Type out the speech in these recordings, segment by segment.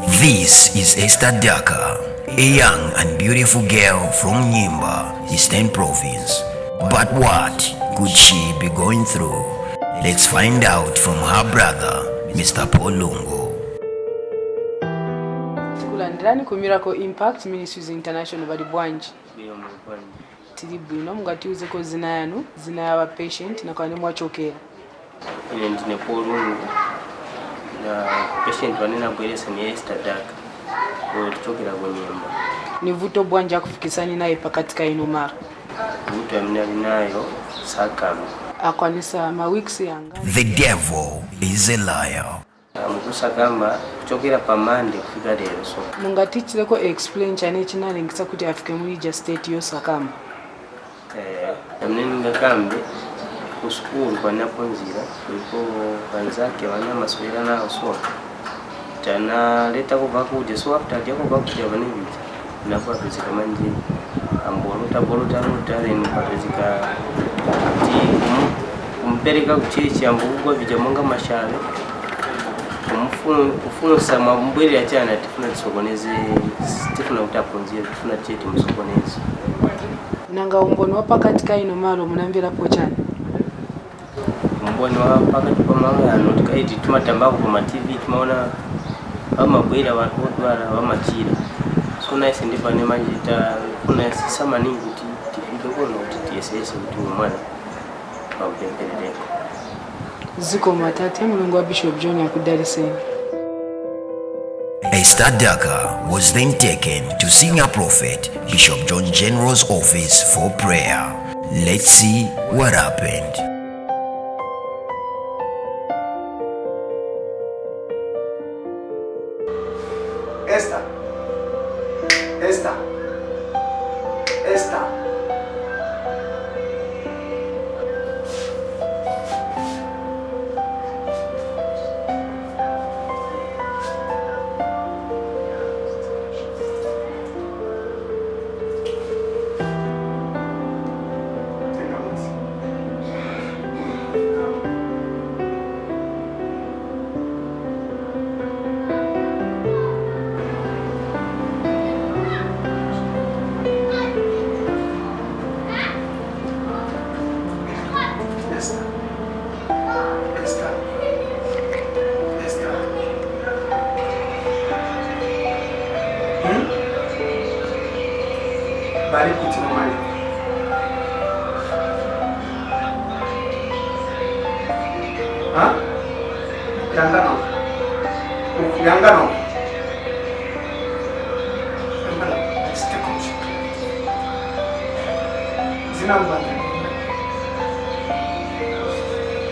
This is Esther Daka, a young and beautiful girl from Nyimba, Eastern Province. But what could she be going through? Let's find out from her brother, Mr. Paul Lungu. Kulandirani ku Miracle Impact Ministries International bali bwanji. Tiri bwino mugatiuze ko zina yanu, zina ya patient na kwani mwachokera. Ine ndine Paul Lungu. Na patient wanena bwelesa ni Esther Daka. Kwa tuchokera kwa Nyimba. Ni vuto bwanja kufikisani naye pakatika ino mara. Vuto ya nayo sakama. Akwanisa mawiksi yanga. The devil is a liar. Mukusa kamba kuchokera pa Monday kufika lero so. Mungatichire ko explain chane chinali ngisa kuti afike muri just state yo sakama. Amneni ngakambe ku school kwa naponzira kuliko kanzake wana maswera na so. Tana leta ko bakuja so after dia ko bakuja bane bichi. Na kwa pezika manje ambolota mutare ni kwa pezika kumpereka kuchichi ambugwa bijamonga mashale. Kufunza mambweli ya chana tifuna tisokoneze tifuna utaponzira tifuna cheti msokoneze nanga umbono wapakatika ino malo munamvira po chana umbono wapakati pa mama ano tikaiti tumatambako pa TV tumaona amabwela watu odwala wamachira so nice ndipa ne manjita kuna sisama ningi tifike kono TSS kuti mwana bapempelele ziko matatu Mulungu wa Bishop John akudariseni. Esther Daka was then taken to Senior Prophet Bishop John General's office for prayer. Let's see what happened. Esther. Bari kuti no mali. Ha? Yangano. Este kochi. Zina mbanda.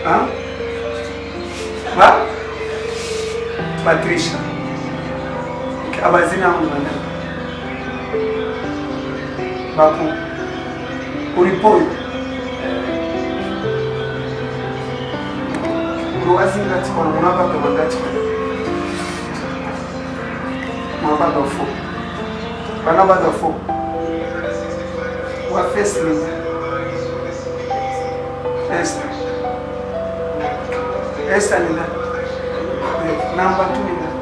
Ha? Patricia. Abazina mbanda. Baku ulipoyo uruwazinga tikona munabaga bagati mwabaga fo banabaga fo wa first name Esther ni that number 2 ni that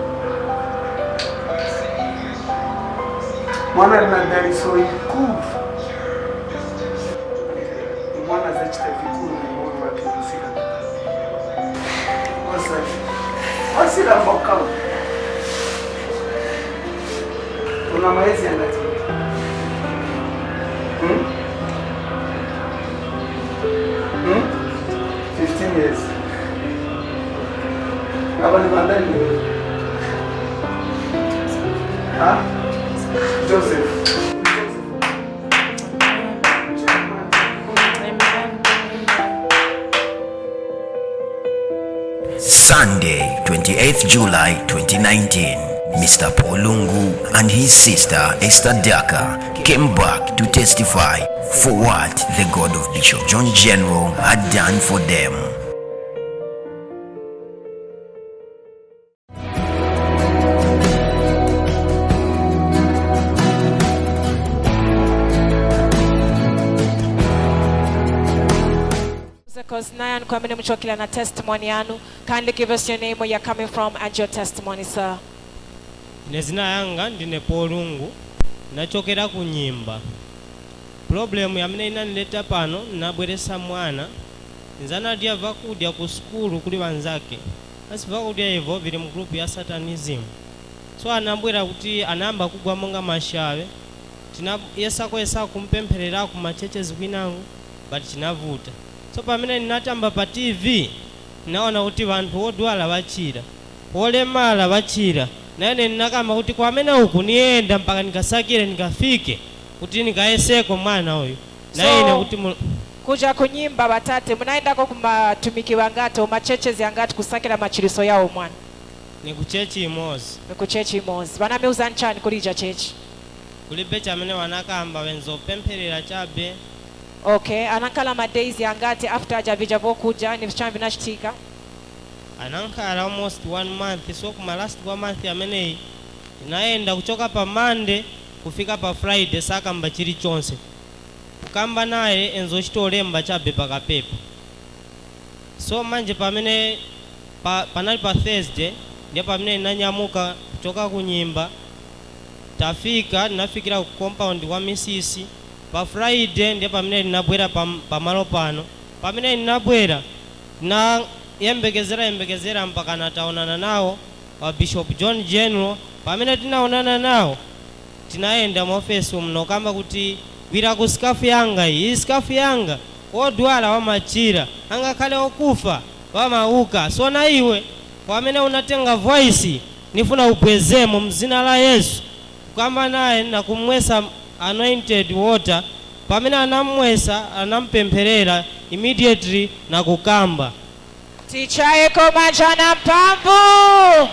mwana na dari so cool mwana za chita vikuru ni mwana wake msika wasila mboka una maezi andati 15 years abani bandani Joseph. Sunday, 28th July 2019, Mr. Paul Lungu and his sister Esther Daka came back to testify for what the God of Bishop John General had done for them. Mchokila na testimony yanu. Kindly give us your name, where you're coming from, and your testimony, sir. Nezina yanga ndine Polungu nachokera ku Nyimba. Problem yamene inanileta pano nabweresa mwana nzanadya vakudya ku skulu kuli wanzake. Asi vakudya hivyo vili mu group ya Satanism. So anabwera kuti anamba kugwa monga mashawe. Yesa kumpempherera ku macheches kwinangu but chinavuta. So pamene ninatamba pa TV naona kuti vanthu odwala vachira, olemala vachira. Nane ninakamba kuti kwa amene uku nienda mpaka nikasakire nikafike kuti nikaeseko mwana uyu. Naine kuti kuja kunyimba batate munaendako kumatumiki wangati omachechezi yangati kusakira machiriso yawo mwana? Ni kuchechi imozi. Ni kuchechi imozi. Vanameuza nchani kulija chechi? Kulibe chamene wanakamba wenzo pempherera chabe. Okay, anankala madays yangati after ajavija vokuja ni vichana vinachitika? Anankala almost 1 month. So kuma last 1 month yamenei naenda kuchoka pa Monday kufika pa Friday saka mbachiri chonse. Kamba naye enzo chitolemba chabe pakapepa. So manje pamene panali pa Thursday ndiye pamene nanyamuka kutoka ku Nyimba tafika nafikira ku compound wa misisi. Pa Friday ndiye pamene ninabwera pamalo pano. Pamene ninabwera na yembekezera mpaka nataonana nawo wa Bishop John General. Pamene tinaonana nawo tinaenda mu office mno kamba kuti wira ku skafu yanga iyi skafu yanga odwala wamachira anga kale okufa wamauka. So na iwe pamene unatenga voice nifuna upwezemo mzina la Yesu kwamba naye na kumwesa anointed water. Pamene anamwesa anampempherera immediately na kukamba. Tichaye komajana mpamvu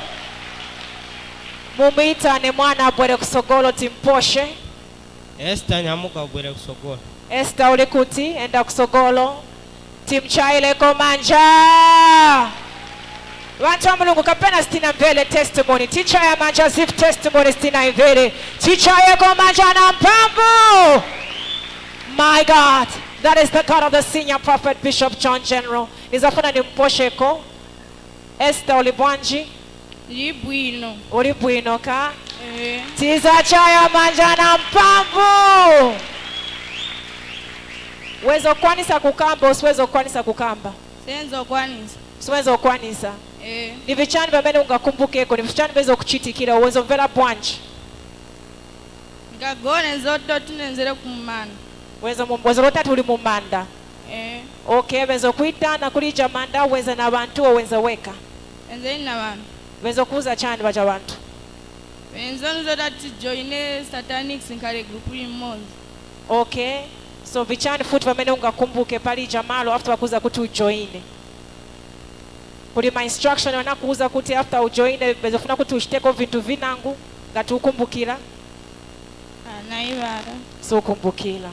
mumwitane mwana abwere kusogolo timposhe. Esther nyamuka ubwere kusogolo. Esther uli kuti enda kusogolo timchaile komanja. Vantu wa Mulungu kapena stina mbele testimony. Tichaye manja zif testimony stina mbele. Tichaye komajana mpamvu. My God, that is the God of the senior prophet Bishop John General. Nizafuna nimposheko. Esther ulibwanji? Libwino. Ulibwino ka? Tiza chaya manjana mpamvu. Wezo kwanisa kukamba, usiwezo kwanisa kukamba? Senzo kwanisa. Usiwezo kwanisa? Ni vichani vamene ungakumbukeko, ni vichani vezo kuchitikira, uwezo mvela bwanji? Ngagone zoto tunenzere kumanda. Wezo lotatu uli mumanda? Okay, wezo kuitana kulija manda, uweza na bantu, uweza weka? Enzeni na bantu. Wezo kuuza chani baja bantu? Wenzoni zotati joine satanics nkale grupu imozi. Okay, so vichani futi vamene ungakumbuke pali jamalo after wakuza kuti ujoine? Kuli ma instruction wanakuuza kuti after ujoine bezofuna kuti ushiteko vintu vinangu ngati ukumbukira? Naibara. So ukumbukira.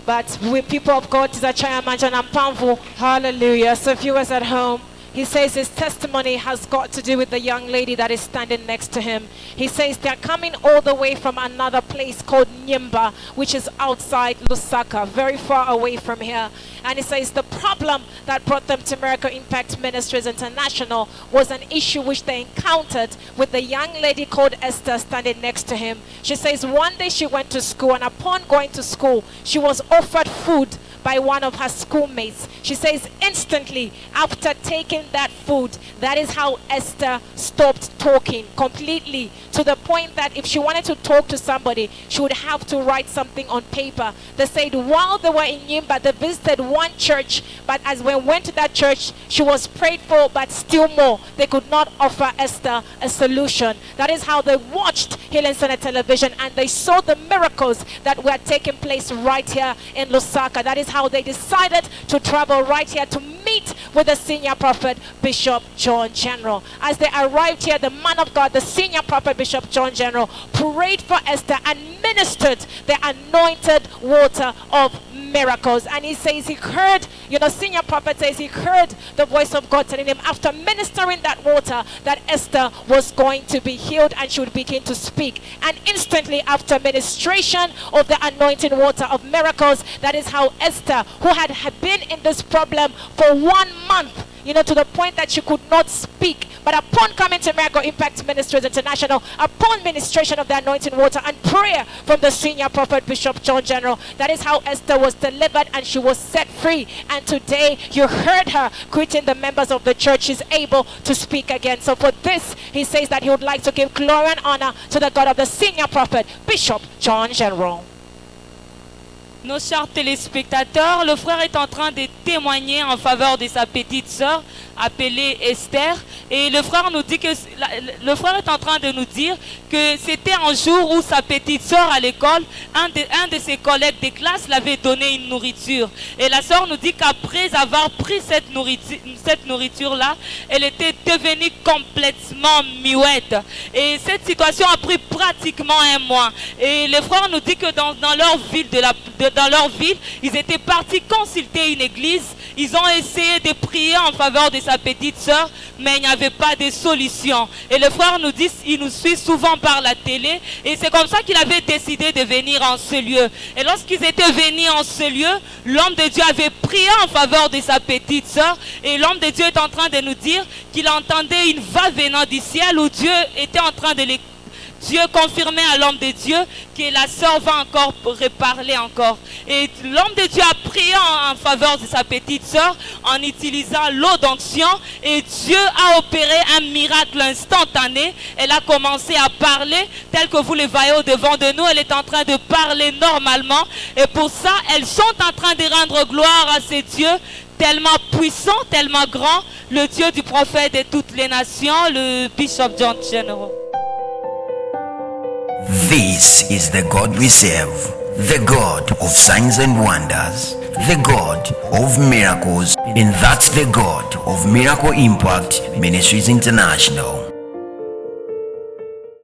But we people of God is a chaya manjana mpamvu. Hallelujah. So viewers at home, he says his testimony has got to do with the young lady that is standing next to him. He says they're coming all the way from another place called Nyimba, which is outside Lusaka, very far away from here. And he says the problem that brought them to Miracle Impact Ministries International was an issue which they encountered with the young lady called Esther standing next to him. She says one day she went to school, and upon going to school, she was offered food by one of her schoolmates. She says instantly after taking that food, that is how Esther stopped talking completely, to the point that if she wanted to talk to somebody, she would have to write something on paper. They said while they were in Nyimba, they visited one church, but as we went to that church, she was prayed for, but still more, they could not offer Esther a solution. That is how they watched Healing Center television, and they saw the miracles that were taking place right here in Lusaka. That is how they decided to travel right here to meet with the senior prophet Bishop John General. As they arrived here, the man of God, the senior prophet Bishop John General, prayed for Esther and ministered the anointed water of miracles. And he says he heard, senior prophet says he heard the voice of God telling him after ministering that water that Esther was going to be healed and she would begin to speak. And instantly after ministration of the anointing water of miracles, that is how Esther, who had been in this problem for 1 month, to the point that she could not speak. But upon coming to Miracle Impact Ministries International, upon ministration of the anointing water and prayer from the senior prophet Bishop John General, that is how Esther was delivered and she was set free. And today you heard her greeting the members of the church. She's able to speak again. So for this, he says that he would like to give glory and honor to the God of the senior prophet Bishop John General. Nos chers téléspectateurs, le frère est en train de témoigner en faveur de sa petite sœur appelée Esther, et le frère nous dit que le frère est en train de nous dire que c'était un jour où sa petite sœur à l'école, un de ses collègues de classe l'avait donné une nourriture, et la sœur nous dit qu'après avoir pris cette nourriture là, elle était devenue complètement muette, et cette situation a pris pratiquement un mois. Et le frère nous dit que dans leur ville, ils étaient partis consulter une église. Ils ont essayé de prier en faveur de sa petite sœur, mais il n'y avait pas de solution. Et le frère nous dit, il nous suit souvent par la télé, et c'est comme ça qu'il avait décidé de venir en ce lieu. Et lorsqu'ils étaient venus en ce lieu, l'homme de Dieu avait prié en faveur de sa petite sœur, et l'homme de Dieu est en train de nous dire qu'il entendait une voix venant du ciel où Dieu était en train de Dieu confirmait à l'homme de Dieu que la sœur va encore reparler encore. Et l'homme de Dieu a prié en faveur de sa petite sœur en utilisant l'eau d'onction, et Dieu a opéré un miracle instantané. Elle a commencé à parler tel que vous le voyez au devant de nous. Elle est en train de parler normalement, et pour ça elles sont en train de rendre gloire à ces dieux tellement puissant, tellement grand, le Dieu du prophète de toutes les nations, le Bishop John General. This is the God we serve, the God of signs and wonders, the God of miracles, and that's the God of Miracle Impact Ministries International.